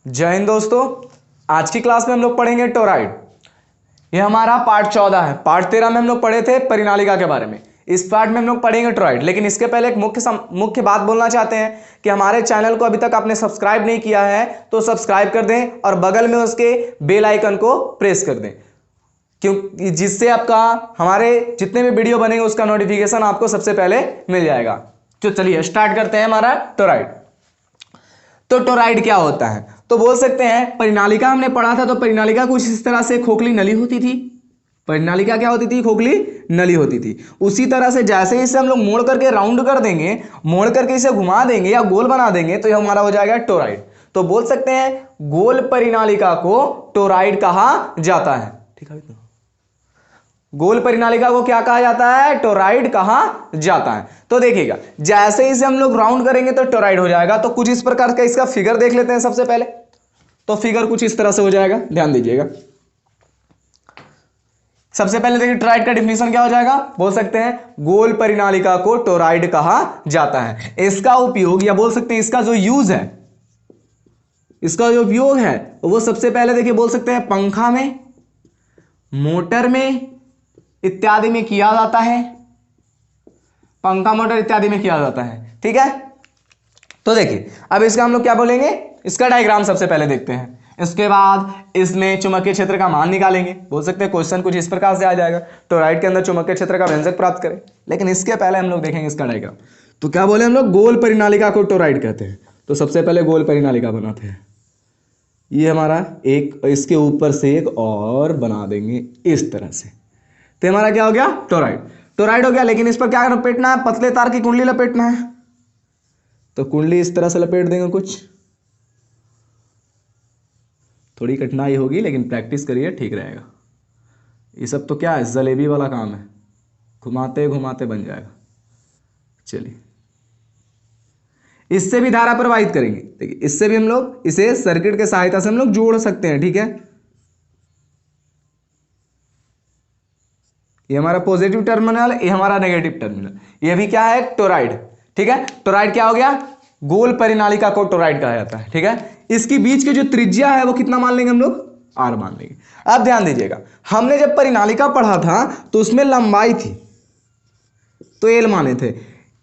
जय हिंद दोस्तों। आज की क्लास में हम लोग पढ़ेंगे टोराइड। ये हमारा पार्ट 14 है। पार्ट 13 में हम लोग पढ़े थे परिनालिका के बारे में। इस पार्ट में हम लोग पढ़ेंगे टोराइड। लेकिन इसके पहले एक मुख्य बात बोलना चाहते हैं कि हमारे चैनल को अभी तक आपने सब्सक्राइब नहीं किया है तो सब्सक्राइब कर दें और बगल में उसके बेल आइकन को प्रेस कर दें, क्योंकि जिससे आपका हमारे जितने भी वीडियो बनेंगे उसका नोटिफिकेशन आपको सबसे पहले मिल जाएगा। तो चलिए स्टार्ट करते हैं हमारा टोराइड। तो टोराइड क्या होता है? तो बोल सकते हैं परिनालिका हमने पढ़ा था, तो परिनालिका कुछ इस तरह से खोखली नली होती थी। परिनालिका क्या होती थी? खोखली नली होती थी। उसी तरह से जैसे इसे हम लोग मोड़ करके राउंड कर देंगे, मोड़ करके इसे घुमा देंगे या गोल बना देंगे तो ये हमारा हो जाएगा टोराइड। तो बोल सकते हैं गोल परिनालिका को टोराइड कहा जाता है। ठीक है, गोल परिनालिका को क्या कहा जाता है? टोराइड कहा जाता है। तो देखिएगा जैसे इसे हम लोग राउंड करेंगे तो टोराइड हो जाएगा। तो कुछ इस प्रकार का इसका फिगर देख लेते हैं सबसे पहले। तो फिगर कुछ इस तरह से हो जाएगा, ध्यान दीजिएगा। सबसे पहले देखिए टोराइड का डिफिनेशन क्या हो जाएगा? बोल सकते हैं गोल परिनालिका को टोराइड कहा जाता है। इसका उपयोग या बोल सकते हैं इसका जो यूज है, इसका जो उपयोग है वो सबसे पहले देखिए बोल सकते हैं पंखा में, मोटर में इत्यादि में किया जाता है। पंखा मोटर इत्यादि में किया जाता है। ठीक है, तो देखिए अब इसका हम लोग क्या बोलेंगे, इसका डायग्राम सबसे पहले देखते हैं। इसके बाद इसमें चुंबकीय क्षेत्र का मान निकालेंगे। बोल सकते हैं क्वेश्चन कुछ इस प्रकार से आ जाएगा, टोराइड के अंदर चुंबकीय क्षेत्र का व्यंजक प्राप्त करें। लेकिन इसके पहले हम लोग देखेंगे इसका डायग्राम। तो क्या बोले हम लोग? गोल परिनालिका को टोराइड कहते हैं। तो सबसे पहले गोल परिनालिका बनाते हैं। ये हमारा एक, इसके ऊपर से एक और बना देंगे इस तरह से। तो हमारा क्या हो गया? टोराइड। टोराइड हो गया। लेकिन इस पर क्या लपेटना है? पतले तार की कुंडली लपेटना है। तो कुंडली इस तरह से लपेट देंगे। कुछ थोड़ी कठिनाई होगी लेकिन प्रैक्टिस करिए, ठीक रहेगा। ये सब तो क्या है, जलेबी वाला काम है, घुमाते घुमाते बन जाएगा। चलिए इससे भी धारा प्रवाहित करेंगे। देखिए इससे भी हम लोग इसे सर्किट के सहायता से हम लोग जोड़ सकते हैं। ठीक है, ये हमारा पॉजिटिव टर्मिनल, ये हमारा नेगेटिव टर्मिनल। ये भी क्या है? टोराइड। ठीक है, टोराइड क्या हो गया? गोल परिनालिका को टोराइड कहा जाता है। ठीक है, इसके बीच की जो त्रिज्या है वो कितना मान लेंगे हम लोग? आर मान लेंगे। अब ध्यान दीजिएगा, हमने जब परिनालिका पढ़ा था तो उसमें लंबाई थी तो एल माने थे।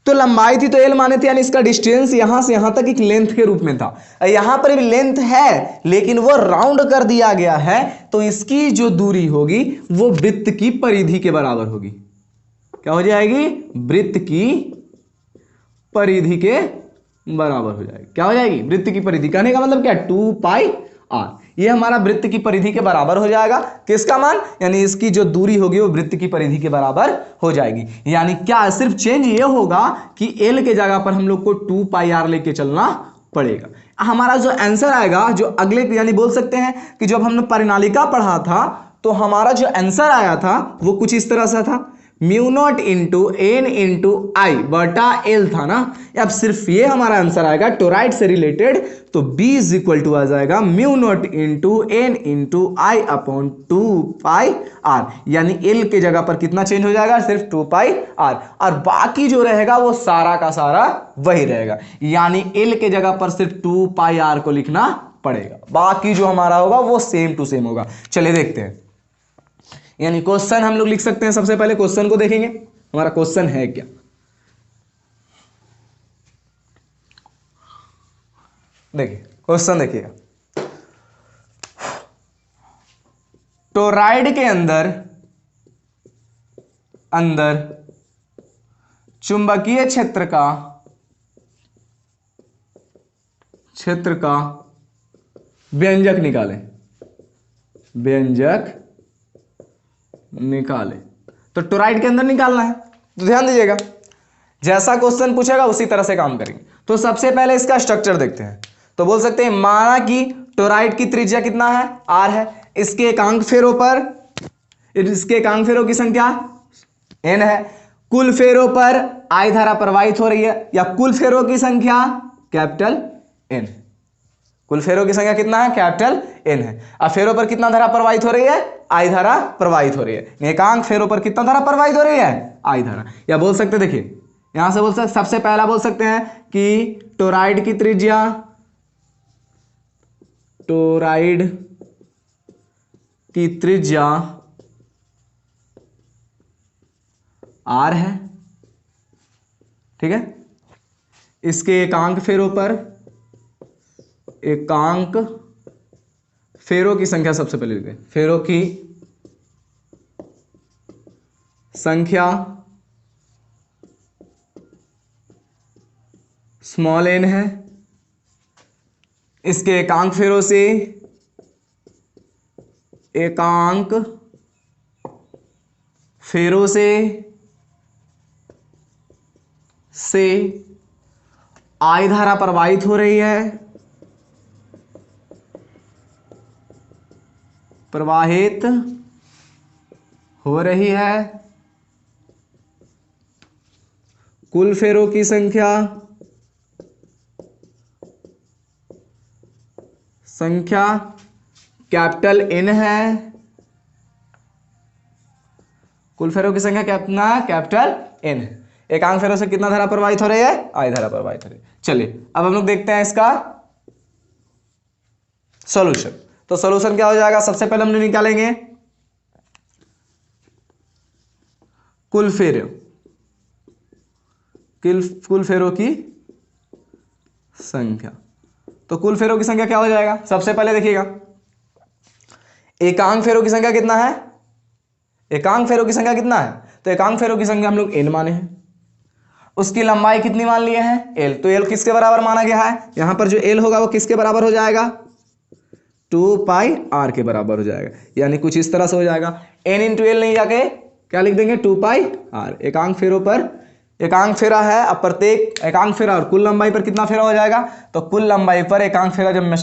तो लंबाई थी तो एल माने थे, यानी इसका डिस्टेंस यहां से यहां तक एक लेंथ के रूप में था। यहां पर भी लेंथ है लेकिन वो राउंड कर दिया गया है, तो इसकी जो दूरी होगी वो वृत्त की परिधि के बराबर होगी। क्या हो जाएगी? वृत्त की परिधि के बराबर हो जाएगी। क्या हो जाएगी? वृत्त की परिधि। कहने का मतलब क्या? 2 पाई आर। ये हमारा वृत्त की परिधि के बराबर हो जाएगा। किसका मान? यानी इसकी जो दूरी होगी वो वृत्त की परिधि के बराबर हो जाएगी। यानी क्या, सिर्फ चेंज ये होगा कि एल के जगह पर हम लोग को 2 पाई आर लेके चलना पड़ेगा। हमारा जो आंसर आएगा, जो अगले, यानी बोल सकते हैं कि जब हमने परिनालिका पढ़ा था तो हमारा जो आंसर आया था वो कुछ इस तरह से था, mu not into N into I बटा एल था ना। अब सिर्फ ये हमारा आंसर आएगा टोराइड से रिलेटेड। तो B इज इक्वल टू आ जाएगा mu not into N into I upon 2 pi R. यानी एल के जगह पर कितना चेंज हो जाएगा? सिर्फ 2 पाई आर, और बाकी जो रहेगा वो सारा का सारा वही रहेगा। यानी एल के जगह पर सिर्फ 2 पाई आर को लिखना पड़ेगा, बाकी जो हमारा होगा वो सेम टू सेम होगा। चलिए देखते हैं, यानी क्वेश्चन हम लोग लिख सकते हैं। सबसे पहले क्वेश्चन को देखेंगे, हमारा क्वेश्चन है क्या। देखिए क्वेश्चन देखिएगा, टोराइड के अंदर चुंबकीय क्षेत्र का व्यंजक निकालें। व्यंजक निकाले। तो टोराइड के अंदर निकालना है। तो ध्यान दीजिएगा, जैसा क्वेश्चन पूछेगा उसी तरह से काम करेंगे। तो सबसे पहले इसका स्ट्रक्चर देखते हैं। तो बोल सकते हैं माना कि टोराइड की त्रिज्या कितना है? आर है। इसके एकांक फेरों की संख्या एन है। कुल फेरों पर आई धारा प्रवाहित हो रही है, या कुल फेरों की संख्या कैपिटल एन। कुल फेरों की संख्या कितना है? कैपिटल एन है। अब फेरों पर कितना धारा प्रवाहित हो रही है? आई धारा प्रवाहित हो रही है। एकांक फेरों पर कितना धारा प्रवाहित हो रही है? आई धारा। या बोल सकते, देखिए यहां से बोल सकते, सबसे पहला बोल सकते हैं कि टोराइड की त्रिज्या टोराइड की त्रिज्या r है, ठीक है। इसके एकांक फेरों पर, एकांक फेरों की संख्या सबसे पहले लिखते हैं, फेरों की संख्या स्मॉल n है। इसके एकांक फेरों से, एकांक फेरों से I धारा प्रवाहित हो रही है, प्रवाहित हो रही है। कुल फेरों की संख्या, संख्या कैपिटल N है। कुल फेरों की संख्या कितना है? Capital N। एकांक फेरों से कितना धारा प्रवाहित हो रही है? I धारा प्रवाहित हो रही है। चलिए अब हम लोग देखते हैं इसका सॉल्यूशन। तो सॉल्यूशन क्या हो जाएगा? सबसे पहले हम लोग निकालेंगे कुल फेरों, कुल फेरों की संख्या। तो कुल फेरों की संख्या क्या हो जाएगा? सबसे पहले देखिएगा, एकांक फेरों की संख्या कितना है? एकांक फेरों की संख्या कितना है? तो एकांक फेरों की संख्या हम लोग n माने हैं। उसकी लंबाई कितनी मान लिए हैं? l। तो l किसके बराबर माना गया है? यहां पर जो l होगा वो किसके बराबर हो जाएगा? 2 पाई r के बराबर हो जाएगा। यानी कुछ इस तरह से हो जाएगा, n इंटू एल नहीं जाके क्या लिख देंगे? 2 पाई r। एकांक फेरों पर एकांक फेरा है, अब प्रत्येक एकांक फेरा और कुल लंबाई पर कितना फेरा हो जाएगा? तो कुल लंबाई पर एकांक फेरा जब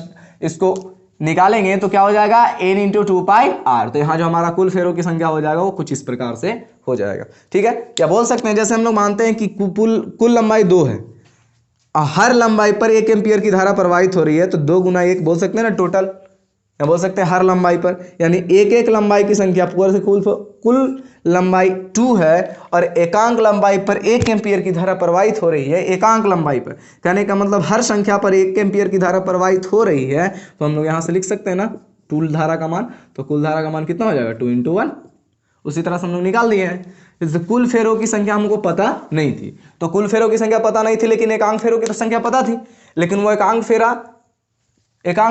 इसको निकालेंगे तो क्या हो जाएगा? n into 2 pi r। तो यहाँ जो हमारा कुल फेरों की संख्या हो जाएगा वो कुछ इस प्रकार से हो जाएगा, ठीक है। क्या बोल सकते हैं? जैसे हम लोग मानते हैं कि कुल लंबाई 2 है, हर लंबाई पर 1 एम्पियर की धारा प्रवाहित हो रही है, तो 2 गुना 1 बोल सकते हैं ना टोटल, या बोल सकते हैं हर लंबाई पर, यानी एक एक लंबाई की संख्या पूरे से कुल लंबाई 2 है और एकांक लंबाई पर 1 एम्पियर की धारा प्रवाहित हो रही है। एकांक लंबाई पर कहने का मतलब हर संख्या पर 1 एम्पियर की धारा प्रवाहित हो रही है, तो हम लोग यहां से लिख सकते हैं ना कुल धारा का मान। तो कुल धारा का मान कितना हो जाएगा? 2 इंटू 1। उसी तरह से हम लोग निकाल दिए हैं। जैसे कुल फेरों की संख्या हमको पता नहीं थी, तो कुल फेरों की संख्या पता नहीं थी, लेकिन एकांक फेरों की तो संख्या पता थी। लेकिन वो एकांक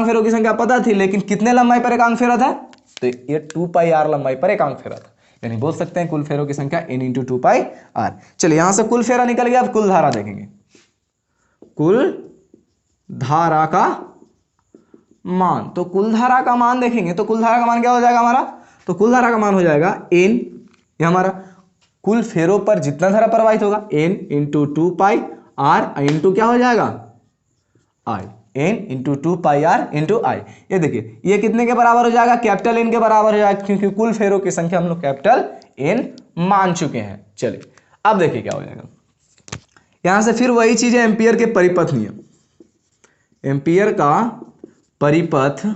फेरों की संख्या पता थी, लेकिन कितने लंबाई पर एकांक फेरा था? तो ये 2 पाई r लंबाई पर एकांक फेरा था। यानी बोल सकते हैं कुल फेरों की संख्या n इंटू 2 पाई r। चलिए यहां से कुल फेरा निकल गया। अब कुल धारा देखेंगे, कुल धारा का मान। तो कुल धारा का मान देखेंगे तो कुल धारा का मान क्या हो जाएगा हमारा? तो कुल धारा का मान हो जाएगा n, ये हमारा कुल फेरों पर जितना धारा प्रवाहित होगा, n into 2 pi r into क्या हो जाएगा? i। n into 2 pi r into i। ये देखिए ये कितने के बराबर हो जाएगा? कैपिटल N के बराबर हो जाएगा, क्योंकि कुल फेरों की संख्या हम लोग कैपिटल N मान चुके हैं। चलिए अब देखिए क्या हो जाएगा। यहां से फिर वही चीज है, एम्पियर के परिपथ नियम। एम्पियर का परिपथ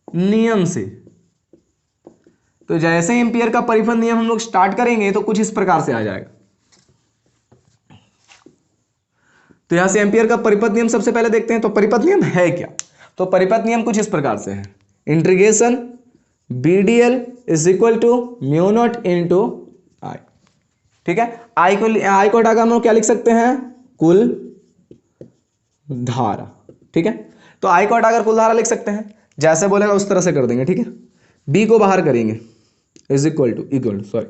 नियम से, तो जैसे एम्पियर का परिपथ नियम हम लोग स्टार्ट करेंगे तो कुछ इस प्रकार से आ जाएगा। तो यहां से एम्पियर का परिपथ नियम सबसे पहले देखते हैं। तो परिपथ नियम है क्या? तो परिपथ नियम कुछ इस प्रकार से है, integration BDL is equal to mu not into I, ठीक है। आई को हटाकर हम लोग क्या लिख सकते हैं? कुल धारा, ठीक है। तो आई को हटाकर कुल धारा लिख सकते हैं, जैसे बोलेगा उस तरह से कर देंगे, ठीक है। बी को बाहर करेंगे, is equal to sorry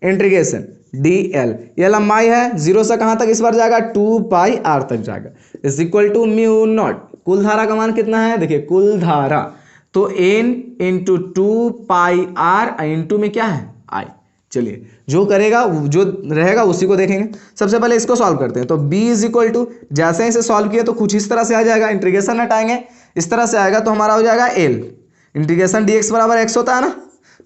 integration DL, ये लंबाई है, 0 से कहां तक इस बार जाएगा? 2 पाई r तक जाएगा, is equal to mu naught. कुल धारा का मान कितना है? देखिए कुल धारा तो n into 2 pi r into में क्या है? I। चलिए जो करेगा जो रहेगा उसी को देखेंगे। सबसे पहले इसको सॉल्व करते हैं। तो b इज इक्वल टू, जैसे इसे सॉल्व किया तो कुछ इस तरह से आ जाएगा, इंटीग्रेशन हटाएंगे इस तरह से आएगा तो हमारा हो जाएगा L। इंटीग्रेशन dx बराबर x होता है ना,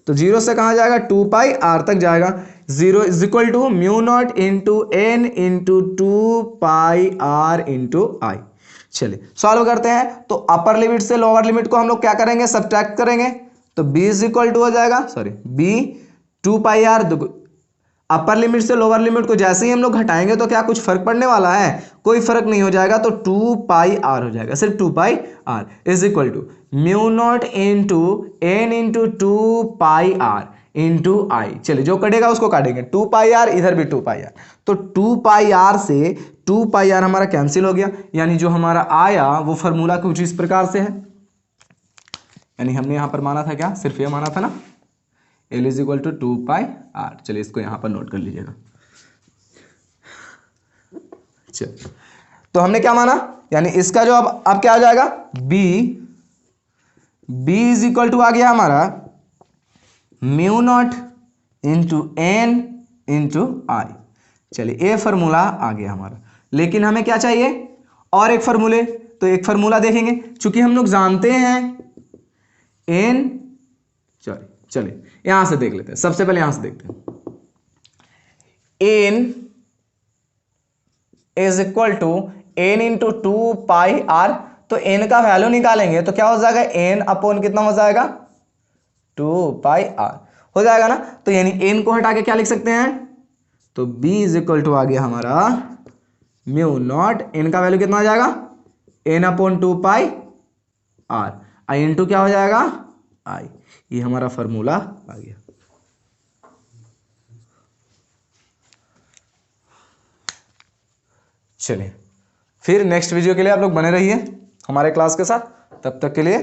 तो 0 से कहां जाएगा? 2 पाई r तक जाएगा। 0 is equal to mu not into n into 2 pi r into I. चलिए सॉल्व करते हैं। तो अपर लिमिट से लोअर लिमिट को हम लोग क्या करेंगे? सब्ट्रैक्ट करेंगे। तो b इज इक्वल टू हो जाएगा, सॉरी b 2 पाई r, अपर लिमिट से लोअर लिमिट को जैसे ही हम लोग घटाएंगे तो क्या कुछ फर्क पड़ने वाला है? कोई फर्क नहीं हो जाएगा, तो 2πr हो जाएगा, सिर्फ 2πr is equal to mu not into N into 2πr into I. चलिए जो कटेगा उसको काटेंगे, 2πr इधर भी 2πr, तो 2πr से 2πr हमारा कैंसिल हो गया, यानी जो हमारा आया वो फॉर्मूला कुछ इस प्रकार से है। यानी हमने यहां पर माना था क्या? सिर्फ ये माना था ना, L is equal to 2πr। चलिए इसको यहां पर नोट कर लीजिएगा। चलिए तो हमने क्या माना, यानी इसका जो अब क्या हो जाएगा, b इज इक्वल टू आ गया हमारा mu not into N into I. चलिए ये फार्मूला आ गया हमारा, लेकिन हमें क्या चाहिए? और एक फार्मूले। तो एक फार्मूला देखेंगे, चूंकि हम लोग जानते हैं एन, चलिए यहां से देख लेते हैं, सबसे पहले यहां से देखते हैं। N is equal to N into 2πr, तो एन का वैल्यू निकालेंगे तो क्या हो जाएगा, एन अपॉन कितना हो जाएगा, 2πr हो जाएगा ना। तो यानी एन को हटा के क्या लिख सकते हैं, तो b इज इक्वल टू आ गया हमारा म्यू नॉट, एन का वैल्यू कितना हो जाएगा, एन अपॉन 2πr, आई इंटू क्या हो जाएगा, आई। ये हमारा फॉर्मूला आ गया। चलिए फिर नेक्स्ट वीडियो के लिए आप लोग बने रहिए हमारे क्लास के साथ, तब तक के लिए